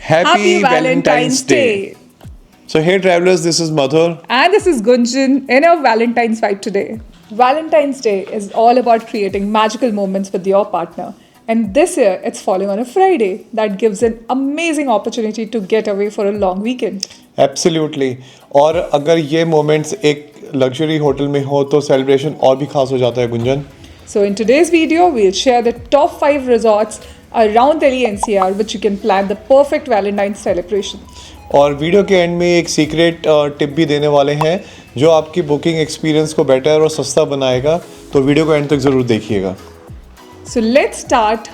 Happy Valentine's Day. So, hey travelers, this is Madhur. And this is Gunjan in our Valentine's vibe today. Valentine's Day is all about creating magical moments with your partner. And this year, it's falling on a Friday. That gives an amazing opportunity to get away for a long weekend. Absolutely. और अगर ये moments एक luxury hotel में हो तो celebration और भी खास हो जाता है Gunjan. So in today's video, we'll share the top 5 resorts around Delhi NCR which you can plan the perfect Valentine's celebration. और वीडियो के एंड में एक सीक्रेट टिप भी देने वाले हैं जो आपकी बुकिंग एक्सपीरियंस को बेटर और सस्ता बनाएगा, तो वीडियो को एंड तक ज़रूर देखिएगा. So let's start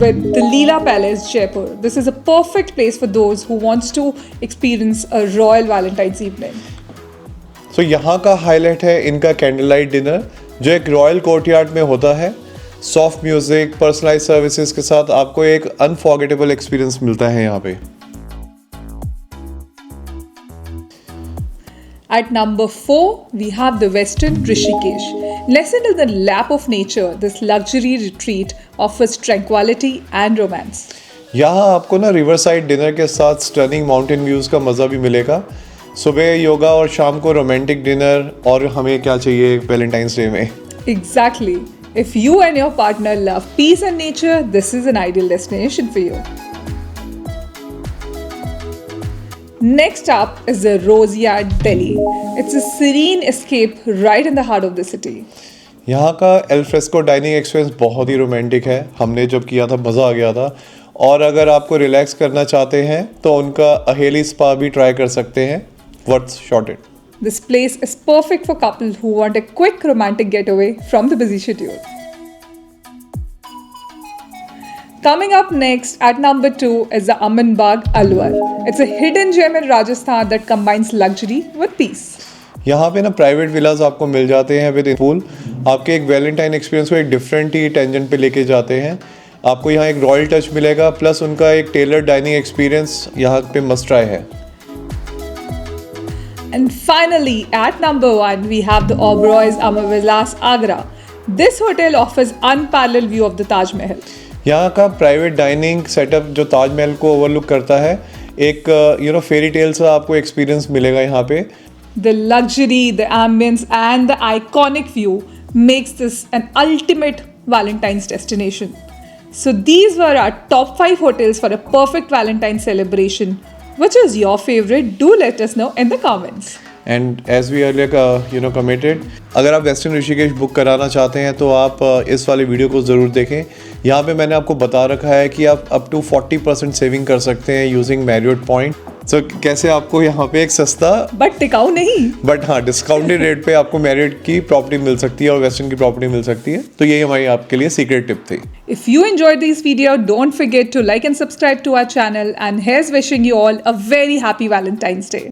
with the Leela Palace, Jaipur. This is a perfect place for those who wants to experience a royal Valentine's evening. So यहाँ का हाईलाइट है इनका कैंडल लाइट डिनर जो एक रॉयल कोर्टयार्ड में होता है. सॉफ्ट म्यूजिक, पर्सनलाइज सर्विसेज के साथ आपको एक अनफॉरगेटेबल एक्सपीरियंस मिलता है यहाँ पे. At number 4, we have the Western Rishikesh. Nestled in the lap of nature, this luxury retreat offers tranquility and romance. यहाँ आपको ना रिवर साइड डिनर के साथ स्टनिंग माउंटेन व्यूज़ का मज़ा भी मिलेगा. सुबह योगा और शाम को रोमांटिक डिनर, और हमें क्या चाहिए वैलेंटाइंस डे में. Exactly. If you and your partner love peace and nature, this is an ideal destination for you. Next up is the Rose Yard, Delhi. It's a serene escape right in the heart of the city. यहाँ का L fresco dining experience बहुत ही romantic है. हमने जब किया था मज़ा आ गया था. और अगर आपको रिलैक्स करना चाहते हैं तो उनका अहेली स्पा भी ट्राई कर सकते हैं. What's shorted? This place is perfect for couples who want a quick romantic getaway from the busy schedule. Coming up next at number 2 is the Aman Bagh Alwar. It's a hidden gem in Rajasthan that combines luxury with peace. यहाँ पे ना private villas आपको मिल जाते हैं with pool. आपके एक Valentine experience को एक डिफरेंट ही टेंजेंट पे लेके जाते हैं. आपको यहाँ एक रॉयल टच मिलेगा, प्लस उनका एक टेलर डाइनिंग एक्सपीरियंस यहाँ पे मस्ट ट्राई है. And finally, at number 1, we have the Oberoi's Amar Vilas Agra. This hotel offers unparalleled view of the Taj Mahal. यहाँ का प्राइवेट डाइनिंग सेटअप जो ताजमहल को ओवरलुक करता है, एक फेरी टेल सा आपको एक्सपीरियंस मिलेगा यहाँ पे. The luxury, the ambience and the iconic view makes this an ultimate Valentine's destination. So these were our top 5 hotels for a perfect Valentine's celebration. Which is your favorite? Do let us know in the comments. And as we earlier committed, अगर आप western Rishikesh book कराना चाहते हैं तो आप इस वाले video को ज़रूर देखें. यहाँ पे मैंने आपको बता रखा है कि आप अप टू 40% सेविंग कर सकते हैं यूजिंग मैरियट पॉइंट. सो कैसे आपको यहाँ पे एक सस्ता बट टिकाऊ नहीं, बट हाँ डिस्काउंटेड रेट पे आपको मैरियट की प्रॉपर्टी मिल सकती है और वेस्टर्न की प्रॉपर्टी मिल सकती है. तो यही हमारी आपके लिए सीक्रेट टिप थी. If you enjoyed this video, don't forget to like and subscribe to our channel, and here's wishing you all a very happy Valentine's Day.